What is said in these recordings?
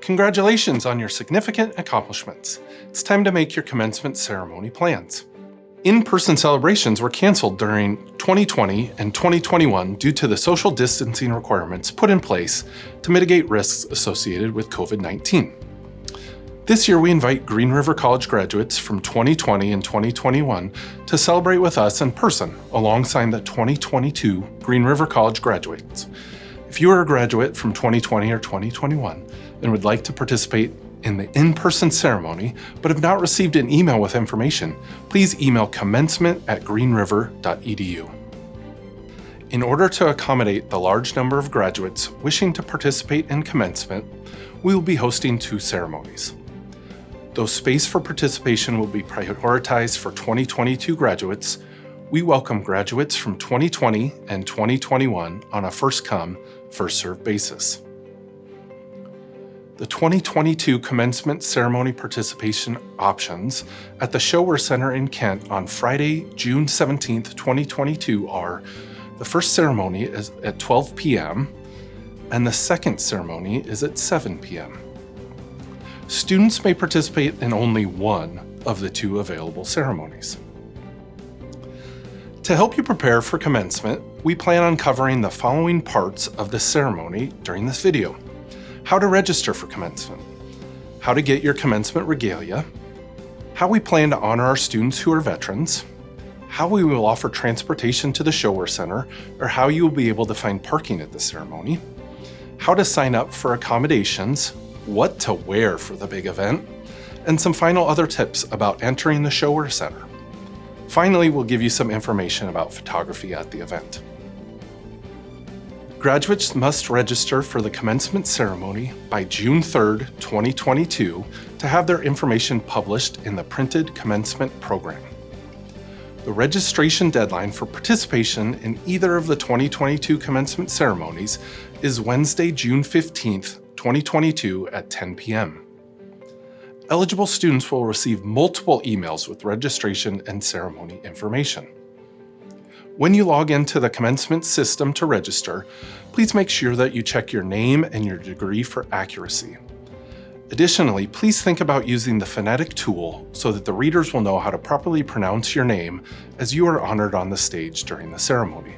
Congratulations on your significant accomplishments. It's time to make your commencement ceremony plans. In-person celebrations were canceled during 2020 and 2021 due to the social distancing requirements put in place to mitigate risks associated with COVID-19. This year, we invite Green River College graduates from 2020 and 2021 to celebrate with us in person alongside the 2022 Green River College graduates. If you are a graduate from 2020 or 2021 and would like to participate in the in-person ceremony but have not received an email with information, please email commencement@greenriver.edu. In order to accommodate the large number of graduates wishing to participate in commencement, we will be hosting 2 ceremonies. Though space for participation will be prioritized for 2022 graduates, we welcome graduates from 2020 and 2021 on a first-come, first-served basis. The 2022 Commencement Ceremony participation options at the Shower Center in Kent on Friday, June 17, 2022 are: the first ceremony is at 12 p.m. and the second ceremony is at 7 p.m. Students may participate in only one of the 2 available ceremonies. To help you prepare for commencement, we plan on covering the following parts of the ceremony during this video: how to register for commencement, how to get your commencement regalia, how we plan to honor our students who are veterans, how we will offer transportation to the Shower Center, or how you will be able to find parking at the ceremony, how to sign up for accommodations, what to wear for the big event, and some final other tips about entering the Shower Center. Finally, we'll give you some information about photography at the event. Graduates must register for the commencement ceremony by June 3, 2022 to have their information published in the printed commencement program. The registration deadline for participation in either of the 2022 commencement ceremonies is Wednesday, June 15, 2022 at 10 p.m. Eligible students will receive multiple emails with registration and ceremony information. When you log into the commencement system to register, please make sure that you check your name and your degree for accuracy. Additionally, please think about using the phonetic tool so that the readers will know how to properly pronounce your name as you are honored on the stage during the ceremony.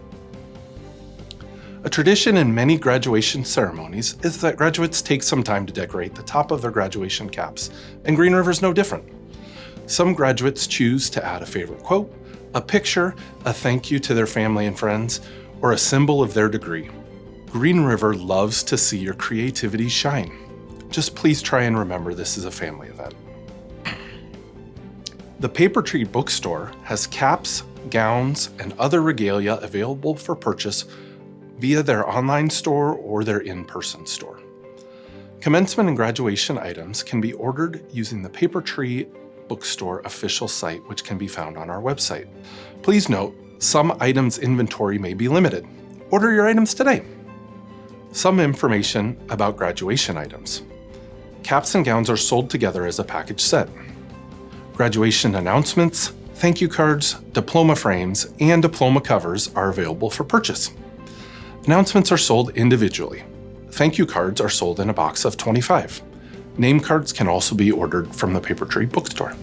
A tradition in many graduation ceremonies is that graduates take some time to decorate the top of their graduation caps, and Green River is no different. Some graduates choose to add a favorite quote, a picture, a thank you to their family and friends, or a symbol of their degree. Green River loves to see your creativity shine. Just please try and remember this is a family event. The Paper Tree Bookstore has caps, gowns, and other regalia available for purchase via their online store or their in-person store. Commencement and graduation items can be ordered using the Paper Tree Bookstore official site, which can be found on our website. Please note, some items inventory may be limited. Order your items today. Some information about graduation items. Caps and gowns are sold together as a package set. Graduation announcements, thank you cards, diploma frames, and diploma covers are available for purchase. Announcements are sold individually. Thank you cards are sold in a box of 25. Name cards can also be ordered from the Paper Tree Bookstore.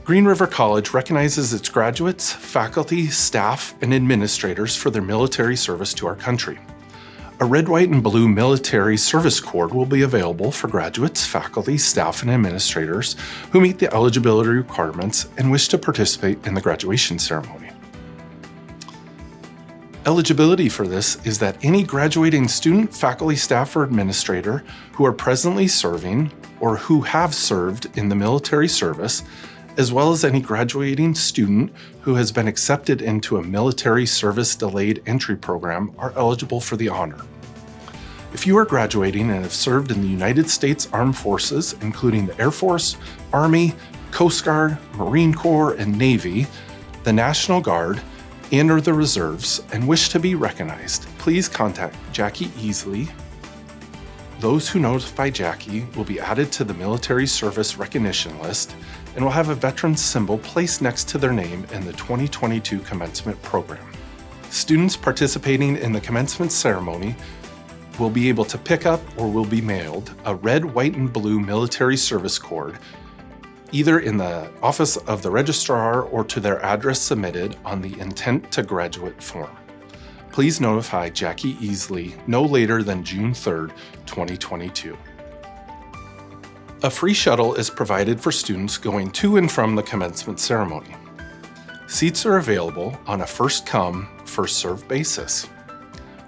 Green River College recognizes its graduates, faculty, staff, and administrators for their military service to our country. A red, white, and blue military service cord will be available for graduates, faculty, staff, and administrators who meet the eligibility requirements and wish to participate in the graduation ceremony. Eligibility for this is that any graduating student, faculty, staff, or administrator who are presently serving or who have served in the military service, as well as any graduating student who has been accepted into a military service delayed entry program, are eligible for the honor. If you are graduating and have served in the United States Armed Forces, including the Air Force, Army, Coast Guard, Marine Corps, and Navy, the National Guard, and/or the reserves, and wish to be recognized, please contact Jackie Easley. Those who notify Jackie will be added to the military service recognition list and will have a veteran symbol placed next to their name in the 2022 commencement program. Students participating in the commencement ceremony will be able to pick up or will be mailed a red, white, and blue military service cord, either in the office of the registrar or to their address submitted on the Intent to Graduate form. Please notify Jackie Easley no later than June 3rd, 2022. A free shuttle is provided for students going to and from the commencement ceremony. Seats are available on a first-come, first-served basis.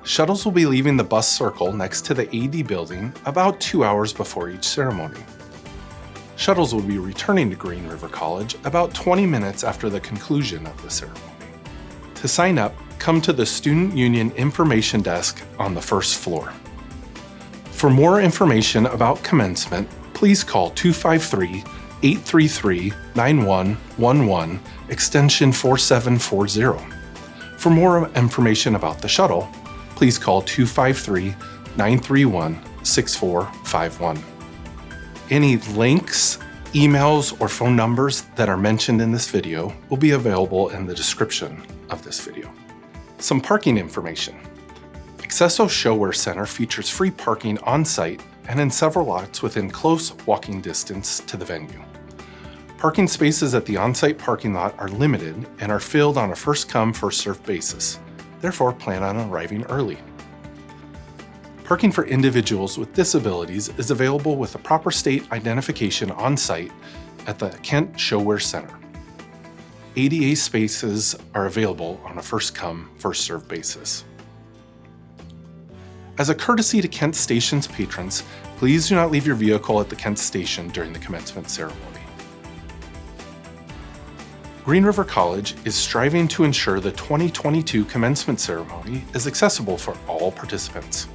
Shuttles will be leaving the bus circle next to the AD building about 2 hours before each ceremony. Shuttles will be returning to Green River College about 20 minutes after the conclusion of the ceremony. To sign up, come to the Student Union Information Desk on the first floor. For more information about commencement, please call 253-833-9111, extension 4740. For more information about the shuttle, please call 253-931-6451. Any links, emails, or phone numbers that are mentioned in this video will be available in the description of this video. Some parking information. Accesso Showwear Center features free parking on-site and in several lots within close walking distance to the venue. Parking spaces at the on-site parking lot are limited and are filled on a first-come, first-served basis. Therefore, plan on arriving early. Parking for individuals with disabilities is available with a proper state identification on-site at the Kent Showwear Center. ADA spaces are available on a first-come, first-served basis. As a courtesy to Kent Station's patrons, please do not leave your vehicle at the Kent Station during the commencement ceremony. Green River College is striving to ensure the 2022 commencement ceremony is accessible for all participants.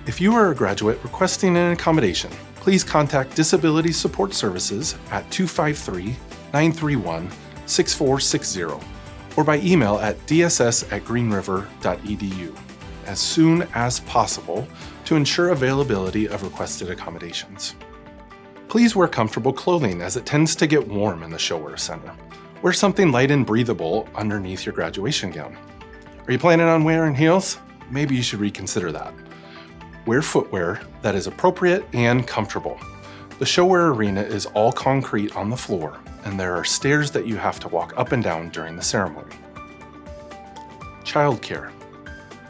If you are a graduate requesting an accommodation, please contact Disability Support Services at 253-931-6460 or by email at dss@greenriver.edu as soon as possible to ensure availability of requested accommodations. Please wear comfortable clothing as it tends to get warm in the Showwear Center. Wear something light and breathable underneath your graduation gown. Are you planning on wearing heels? Maybe you should reconsider that. Wear footwear that is appropriate and comfortable. The Showwear Arena is all concrete on the floor, and there are stairs that you have to walk up and down during the ceremony. Childcare.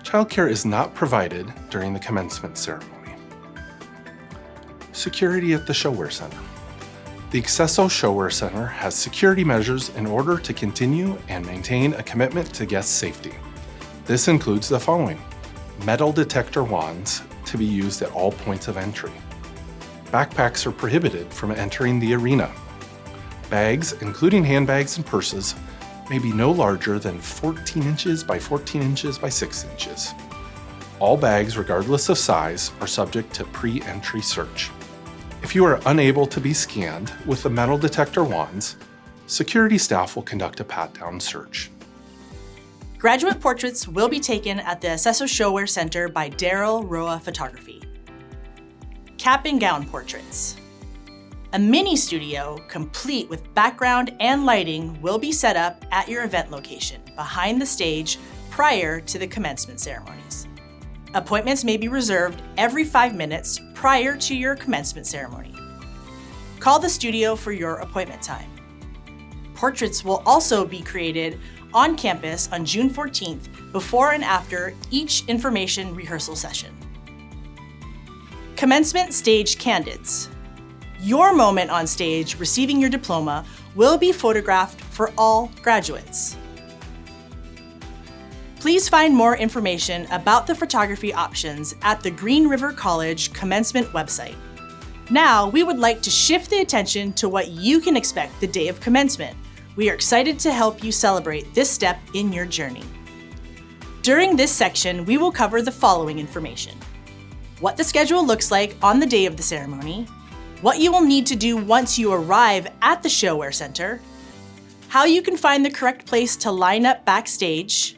Childcare is not provided during the commencement ceremony. Security at the Showwear Center. The Accesso Showwear Center has security measures in order to continue and maintain a commitment to guest safety. This includes the following: metal detector wands to be used at all points of entry. Backpacks are prohibited from entering the arena. Bags, including handbags and purses, may be no larger than 14 inches by 14 inches by 6 inches. All bags, regardless of size, are subject to pre-entry search. If you are unable to be scanned with the metal detector wands, security staff will conduct a pat-down search. Graduate portraits will be taken at the Accesso Showwear Center by Darel Roa Photography. Cap and gown portraits. A mini studio, complete with background and lighting, will be set up at your event location, behind the stage, prior to the commencement ceremonies. Appointments may be reserved every 5 minutes prior to your commencement ceremony. Call the studio for your appointment time. Portraits will also be created on campus on June 14th, before and after each information rehearsal session. Commencement stage candidates. Your moment on stage receiving your diploma will be photographed for all graduates. Please find more information about the photography options at the Green River College commencement website. Now, we would like to shift the attention to what you can expect the day of commencement. We are excited to help you celebrate this step in your journey. During this section, we will cover the following information: what the schedule looks like on the day of the ceremony, what you will need to do once you arrive at the Showwear Center, how you can find the correct place to line up backstage,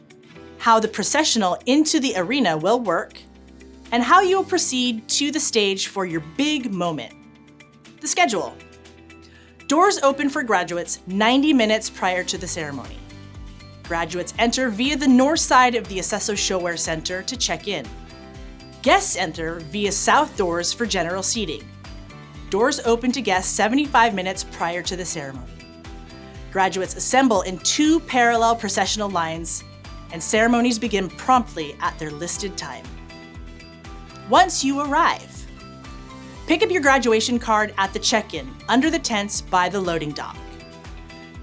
how the processional into the arena will work, and how you will proceed to the stage for your big moment. The schedule. Doors open for graduates 90 minutes prior to the ceremony. Graduates enter via the north side of the Accesso Showwear Center to check in. Guests enter via south doors for general seating. Doors open to guests 75 minutes prior to the ceremony. Graduates assemble in 2 parallel processional lines, and ceremonies begin promptly at their listed time. Once you arrive, pick up your graduation card at the check-in under the tents by the loading dock.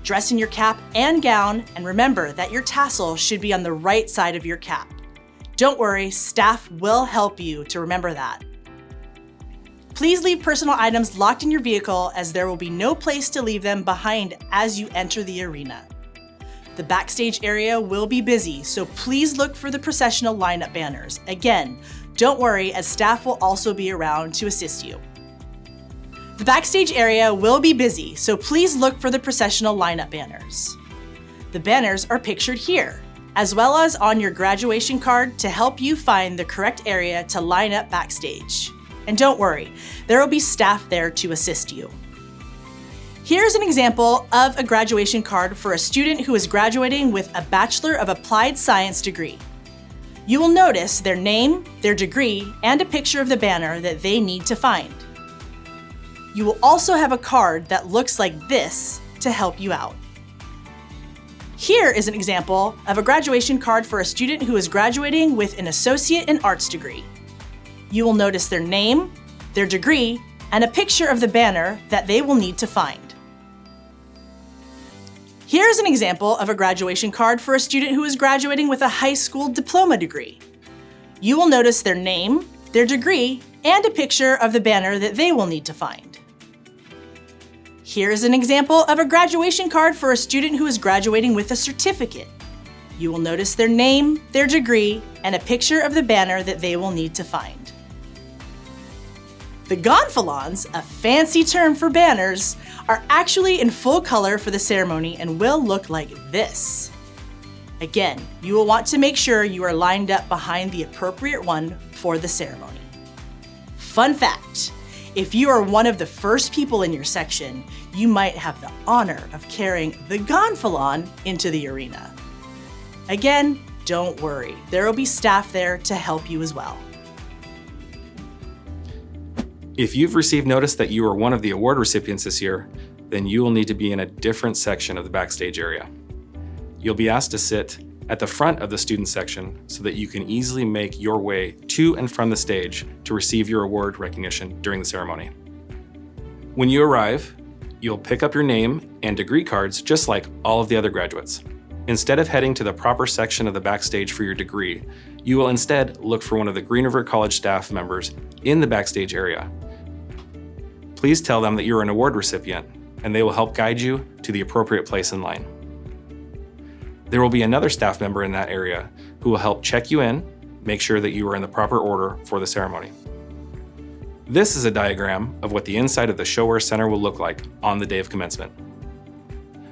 Dress in your cap and gown, and remember that your tassel should be on the right side of your cap. Don't worry, staff will help you to remember that. Please leave personal items locked in your vehicle, as there will be no place to leave them behind as you enter the arena. The backstage area will be busy, so please look for the processional lineup banners. Again, don't worry, as staff will also be around to assist you. The backstage area will be busy, so please look for the processional lineup banners. The banners are pictured here, as well as on your graduation card to help you find the correct area to line up backstage. And don't worry, there will be staff there to assist you. Here's an example of a graduation card for a student who is graduating with a Bachelor of Applied Science degree. You will notice their name, their degree, and a picture of the banner that they need to find. You will also have a card that looks like this to help you out. Here is an example of a graduation card for a student who is graduating with an Associate in Arts degree. You will notice their name, their degree, and a picture of the banner that they will need to find. Here's an example of a graduation card for a student who is graduating with a high school diploma degree. You will notice their name, their degree, and a picture of the banner that they will need to find. Here's an example of a graduation card for a student who is graduating with a certificate. You will notice their name, their degree, and a picture of the banner that they will need to find. The gonfalons, a fancy term for banners, are actually in full color for the ceremony and will look like this. Again, you will want to make sure you are lined up behind the appropriate one for the ceremony. Fun fact, if you are one of the first people in your section, you might have the honor of carrying the gonfalon into the arena. Again, don't worry, there will be staff there to help you as well. If you've received notice that you are one of the award recipients this year, then you will need to be in a different section of the backstage area. You'll be asked to sit at the front of the student section so that you can easily make your way to and from the stage to receive your award recognition during the ceremony. When you arrive, you'll pick up your name and degree cards just like all of the other graduates. Instead of heading to the proper section of the backstage for your degree, you will instead look for one of the Green River College staff members in the backstage area. Please tell them that you're an award recipient, and they will help guide you to the appropriate place in line. There will be another staff member in that area who will help check you in, make sure that you are in the proper order for the ceremony. This is a diagram of what the inside of the Showwear Center will look like on the day of commencement.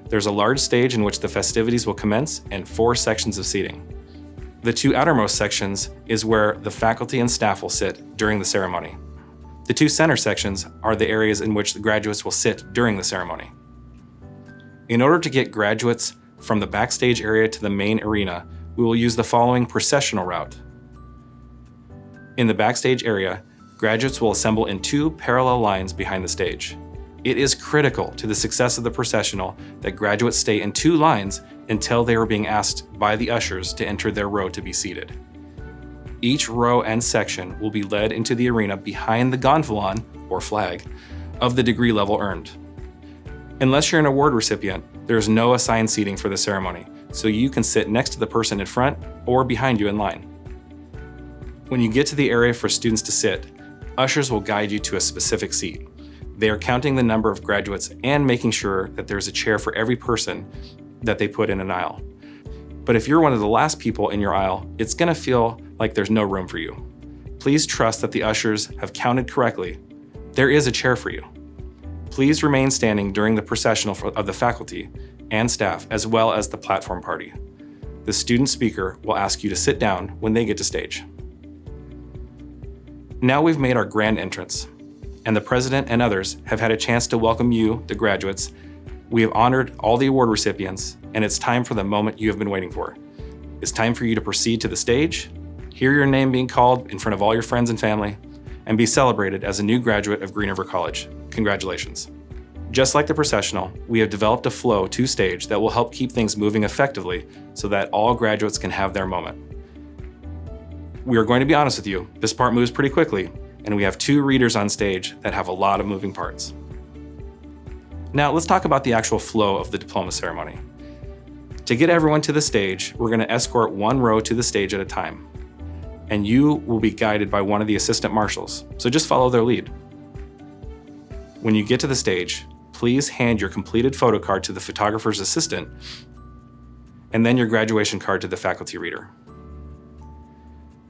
There's a large stage in which the festivities will commence and 4 sections of seating. The 2 outermost sections is where the faculty and staff will sit during the ceremony. The 2 center sections are the areas in which the graduates will sit during the ceremony. In order to get graduates from the backstage area to the main arena, we will use the following processional route. In the backstage area, graduates will assemble in 2 parallel lines behind the stage. It is critical to the success of the processional that graduates stay in 2 lines until they are being asked by the ushers to enter their row to be seated. Each row and section will be led into the arena behind the gonfalon, or flag, of the degree level earned. Unless you're an award recipient, there is no assigned seating for the ceremony, so you can sit next to the person in front or behind you in line. When you get to the area for students to sit, ushers will guide you to a specific seat. They are counting the number of graduates and making sure that there's a chair for every person that they put in an aisle. But if you're one of the last people in your aisle, it's going to feel like there's no room for you. Please trust that the ushers have counted correctly. There is a chair for you. Please remain standing during the processional of the faculty and staff, as well as the platform party. The student speaker will ask you to sit down when they get to stage. Now we've made our grand entrance, and the president and others have had a chance to welcome you, the graduates. We have honored all the award recipients, and it's time for the moment you have been waiting for. It's time for you to proceed to the stage hear your name being called in front of all your friends and family, and be celebrated as a new graduate of Green River College. Congratulations. Just like the processional, we have developed a flow to stage that will help keep things moving effectively so that all graduates can have their moment. We are going to be honest with you, this part moves pretty quickly, and we have 2 readers on stage that have a lot of moving parts. Now let's talk about the actual flow of the diploma ceremony. To get everyone to the stage, we're going to escort 1 row to the stage at a time, and you will be guided by one of the assistant marshals, so just follow their lead. When you get to the stage, please hand your completed photo card to the photographer's assistant, and then your graduation card to the faculty reader.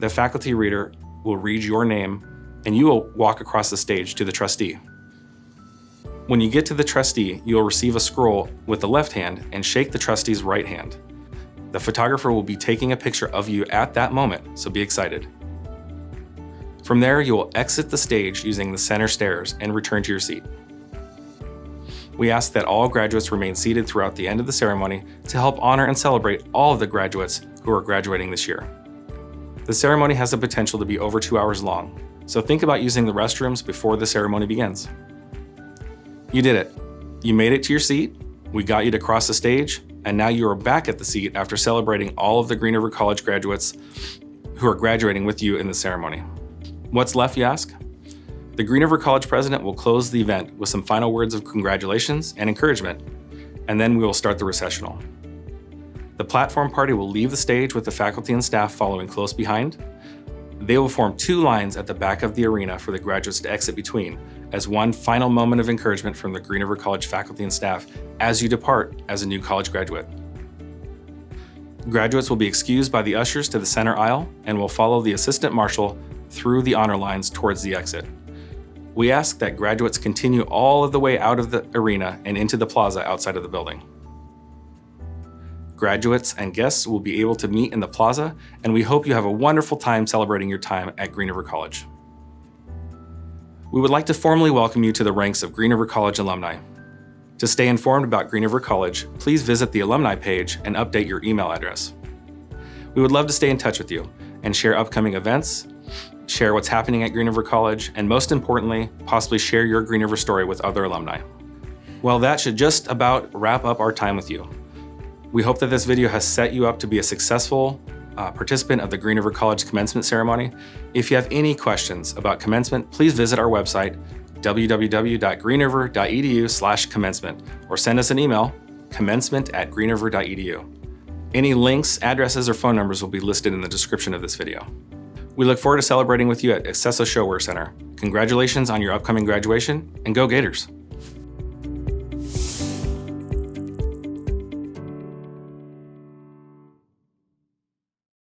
The faculty reader will read your name, and you will walk across the stage to the trustee. When you get to the trustee, you will receive a scroll with the left hand and shake the trustee's right hand. The photographer will be taking a picture of you at that moment, so be excited. From there, you will exit the stage using the center stairs and return to your seat. We ask that all graduates remain seated throughout the end of the ceremony to help honor and celebrate all of the graduates who are graduating this year. The ceremony has the potential to be over 2 hours long, so think about using the restrooms before the ceremony begins. You did it. You made it to your seat, we got you to cross the stage, and now you are back at the seat after celebrating all of the Green River College graduates who are graduating with you in the ceremony. What's left, you ask? The Green River College president will close the event with some final words of congratulations and encouragement, and then we will start the recessional. The platform party will leave the stage with the faculty and staff following close behind. They will form 2 lines at the back of the arena for the graduates to exit between as one final moment of encouragement from the Green River College faculty and staff as you depart as a new college graduate. Graduates will be excused by the ushers to the center aisle and will follow the assistant marshal through the honor lines towards the exit. We ask that graduates continue all of the way out of the arena and into the plaza outside of the building. Graduates and guests will be able to meet in the plaza, and we hope you have a wonderful time celebrating your time at Green River College. We would like to formally welcome you to the ranks of Green River College alumni. To stay informed about Green River College, please visit the alumni page and update your email address. We would love to stay in touch with you and share upcoming events, share what's happening at Green River College, and most importantly, possibly share your Green River story with other alumni. Well, that should just about wrap up our time with you. We hope that this video has set you up to be a successful participant of the Green River College Commencement Ceremony. If you have any questions about commencement, please visit our website, www.greenriver.edu/commencement, or send us an email, commencement@greenriver.edu. Any links, addresses, or phone numbers will be listed in the description of this video. We look forward to celebrating with you at Accesso Showwear Center. Congratulations on your upcoming graduation, and go Gators!